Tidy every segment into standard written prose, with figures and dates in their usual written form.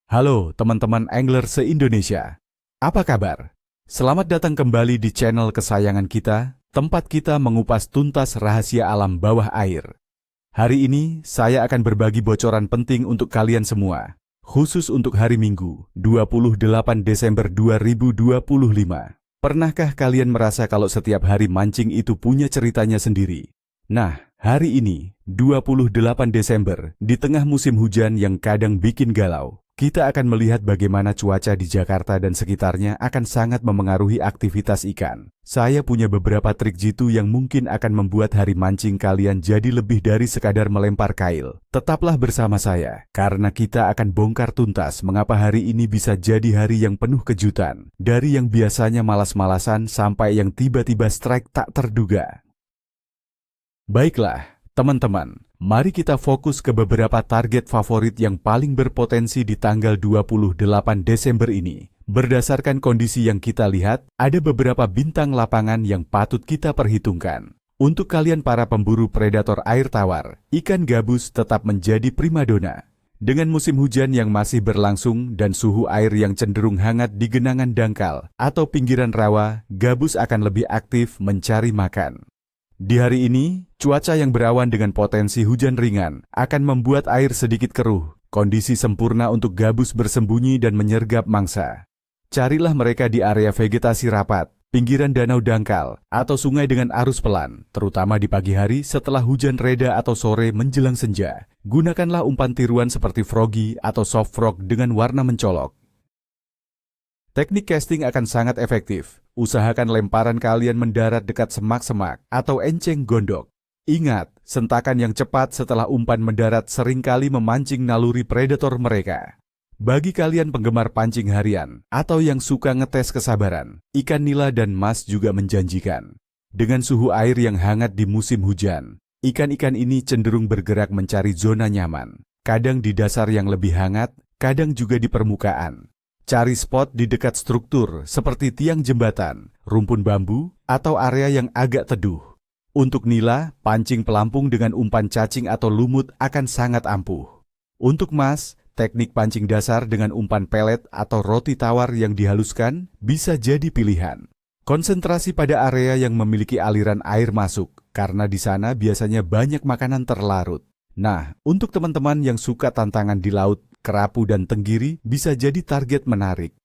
Halo teman-teman angler se-Indonesia, apa kabar? Selamat datang kembali di channel kesayangan kita, tempat kita mengupas tuntas rahasia alam bawah air. Hari ini saya akan berbagi bocoran penting untuk kalian semua, khusus untuk hari Minggu, 28 Desember 2025. Pernahkah kalian merasa kalau setiap hari mancing itu punya ceritanya sendiri? Nah, hari ini, 28 Desember, di tengah musim hujan yang kadang bikin galau, kita akan melihat bagaimana cuaca di Jakarta dan sekitarnya akan sangat memengaruhi aktivitas ikan. Saya punya beberapa trik jitu yang mungkin akan membuat hari mancing kalian jadi lebih dari sekadar melempar kail. Tetaplah bersama saya, karena kita akan bongkar tuntas mengapa hari ini bisa jadi hari yang penuh kejutan. Dari yang biasanya malas-malasan sampai yang tiba-tiba strike tak terduga. Baiklah, teman-teman. Mari kita fokus ke beberapa target favorit yang paling berpotensi di tanggal 28 Desember ini. Berdasarkan kondisi yang kita lihat, ada beberapa bintang lapangan yang patut kita perhitungkan. Untuk kalian para pemburu predator air tawar, ikan gabus tetap menjadi primadona. Dengan musim hujan yang masih berlangsung dan suhu air yang cenderung hangat di genangan dangkal atau pinggiran rawa, gabus akan lebih aktif mencari makan. Di hari ini, cuaca yang berawan dengan potensi hujan ringan akan membuat air sedikit keruh, kondisi sempurna untuk gabus bersembunyi dan menyergap mangsa. Carilah mereka di area vegetasi rapat, pinggiran danau dangkal, atau sungai dengan arus pelan, terutama di pagi hari setelah hujan reda atau sore menjelang senja. Gunakanlah umpan tiruan seperti froggy atau soft frog dengan warna mencolok. Teknik casting akan sangat efektif. Usahakan lemparan kalian mendarat dekat semak-semak atau enceng gondok. Ingat, sentakan yang cepat setelah umpan mendarat seringkali memancing naluri predator mereka. Bagi kalian penggemar pancing harian atau yang suka ngetes kesabaran, ikan nila dan mas juga menjanjikan. Dengan suhu air yang hangat di musim hujan, ikan-ikan ini cenderung bergerak mencari zona nyaman. Kadang di dasar yang lebih hangat, kadang juga di permukaan. Cari spot di dekat struktur seperti tiang jembatan, rumpun bambu, atau area yang agak teduh. Untuk nila, pancing pelampung dengan umpan cacing atau lumut akan sangat ampuh. Untuk mas, teknik pancing dasar dengan umpan pelet atau roti tawar yang dihaluskan bisa jadi pilihan. Konsentrasi pada area yang memiliki aliran air masuk, karena di sana biasanya banyak makanan terlarut. Nah, untuk teman-teman yang suka tantangan di laut, kerapu dan tenggiri bisa jadi target menarik.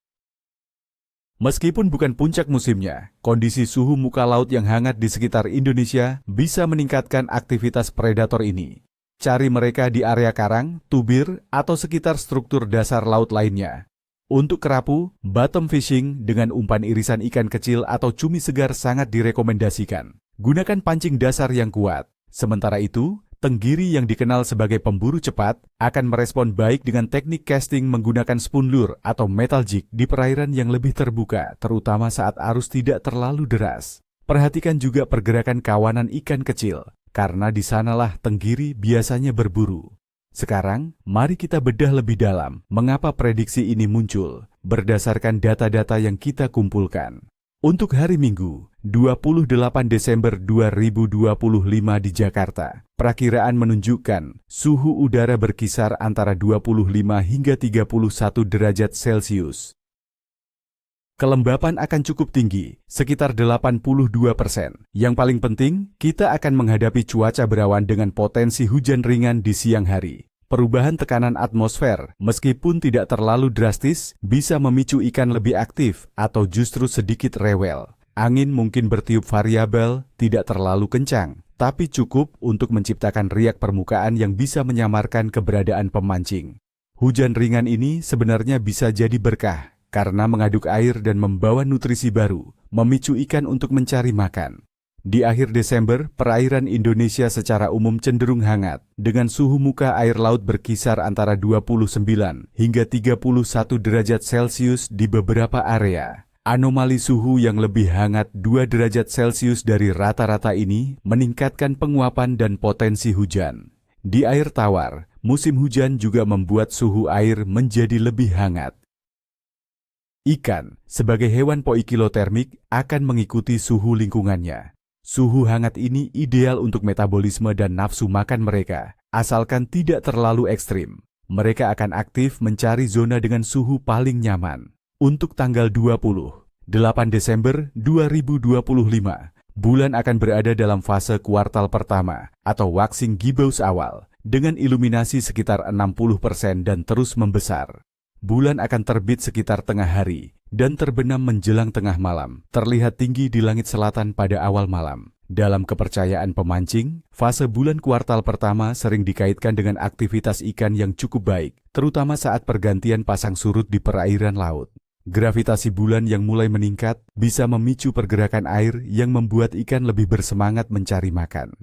Meskipun bukan puncak musimnya, kondisi suhu muka laut yang hangat di sekitar Indonesia bisa meningkatkan aktivitas predator ini. Cari mereka di area karang, tubir, atau sekitar struktur dasar laut lainnya. Untuk kerapu, bottom fishing dengan umpan irisan ikan kecil atau cumi segar sangat direkomendasikan. Gunakan pancing dasar yang kuat. Sementara itu, tenggiri yang dikenal sebagai pemburu cepat akan merespon baik dengan teknik casting menggunakan spoon lure atau metal jig di perairan yang lebih terbuka, terutama saat arus tidak terlalu deras. Perhatikan juga pergerakan kawanan ikan kecil, karena di sanalah tenggiri biasanya berburu. Sekarang, mari kita bedah lebih dalam mengapa prediksi ini muncul berdasarkan data-data yang kita kumpulkan. Untuk hari Minggu, 28 Desember 2025 di Jakarta, perakiraan menunjukkan suhu udara berkisar antara 25 hingga 31 derajat Celcius. Kelembapan akan cukup tinggi, sekitar 82%. Yang paling penting, kita akan menghadapi cuaca berawan dengan potensi hujan ringan di siang hari. Perubahan tekanan atmosfer, meskipun tidak terlalu drastis, bisa memicu ikan lebih aktif atau justru sedikit rewel. Angin mungkin bertiup variabel, tidak terlalu kencang, tapi cukup untuk menciptakan riak permukaan yang bisa menyamarkan keberadaan pemancing. Hujan ringan ini sebenarnya bisa jadi berkah, karena mengaduk air dan membawa nutrisi baru, memicu ikan untuk mencari makan. Di akhir Desember, perairan Indonesia secara umum cenderung hangat, dengan suhu muka air laut berkisar antara 29 hingga 31 derajat Celcius di beberapa area. Anomali suhu yang lebih hangat 2 derajat Celcius dari rata-rata ini meningkatkan penguapan dan potensi hujan. Di air tawar, musim hujan juga membuat suhu air menjadi lebih hangat. Ikan, sebagai hewan poikilotermik, akan mengikuti suhu lingkungannya. Suhu hangat ini ideal untuk metabolisme dan nafsu makan mereka, asalkan tidak terlalu ekstrim. mereka akan aktif mencari zona dengan suhu paling nyaman. Untuk tanggal 28 Desember 2025, bulan akan berada dalam fase kuartal pertama atau waxing gibbous awal dengan iluminasi sekitar 60% dan terus membesar. Bulan akan terbit sekitar tengah hari dan terbenam menjelang tengah malam, terlihat tinggi di langit selatan pada awal malam. Dalam kepercayaan pemancing, fase bulan kuartal pertama sering dikaitkan dengan aktivitas ikan yang cukup baik, terutama saat pergantian pasang surut di perairan laut. Gravitasi bulan yang mulai meningkat bisa memicu pergerakan air yang membuat ikan lebih bersemangat mencari makan.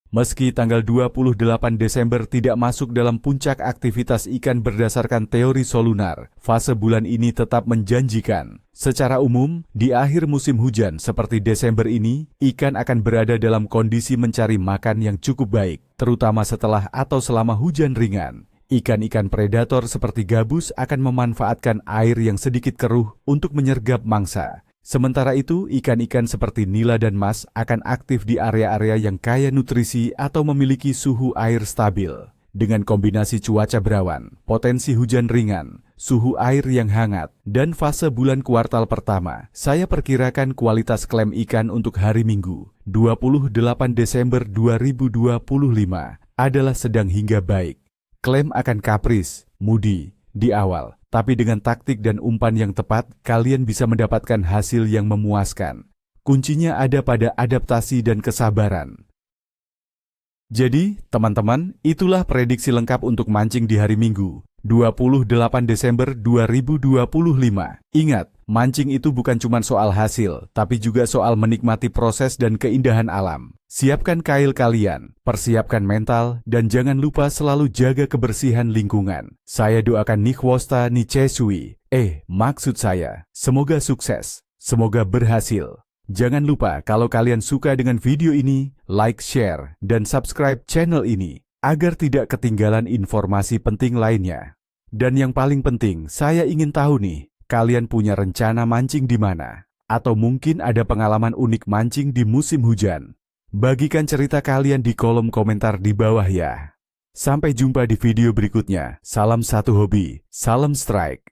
Meski tanggal 28 Desember tidak masuk dalam puncak aktivitas ikan berdasarkan teori solunar, fase bulan ini tetap menjanjikan. Secara umum, di akhir musim hujan seperti Desember ini, ikan akan berada dalam kondisi mencari makan yang cukup baik, terutama setelah atau selama hujan ringan. Ikan-ikan predator seperti gabus akan memanfaatkan air yang sedikit keruh untuk menyergap mangsa. Sementara itu, ikan-ikan seperti nila dan mas akan aktif di area-area yang kaya nutrisi atau memiliki suhu air stabil. Dengan kombinasi cuaca berawan, potensi hujan ringan, suhu air yang hangat, dan fase bulan kuartal pertama, saya perkirakan kualitas klaim ikan untuk hari Minggu, 28 Desember 2025, adalah sedang hingga baik. Klaim akan kapris, mudi, di awal. Tapi dengan taktik dan umpan yang tepat, kalian bisa mendapatkan hasil yang memuaskan. Kuncinya ada pada adaptasi dan kesabaran. Jadi, teman-teman, itulah prediksi lengkap untuk mancing di hari Minggu, 28 Desember 2025. Ingat, mancing itu bukan cuma soal hasil, tapi juga soal menikmati proses dan keindahan alam. Siapkan kail kalian, persiapkan mental, dan jangan lupa selalu jaga kebersihan lingkungan. Saya doakan Nichwosta Nichesui. Maksud saya, semoga sukses, semoga berhasil. Jangan lupa kalau kalian suka dengan video ini, like, share, dan subscribe channel ini, agar tidak ketinggalan informasi penting lainnya. Dan yang paling penting, saya ingin tahu nih, kalian punya rencana mancing di mana? Atau mungkin ada pengalaman unik mancing di musim hujan? Bagikan cerita kalian di kolom komentar di bawah ya. Sampai jumpa di video berikutnya. Salam satu hobi, salam strike.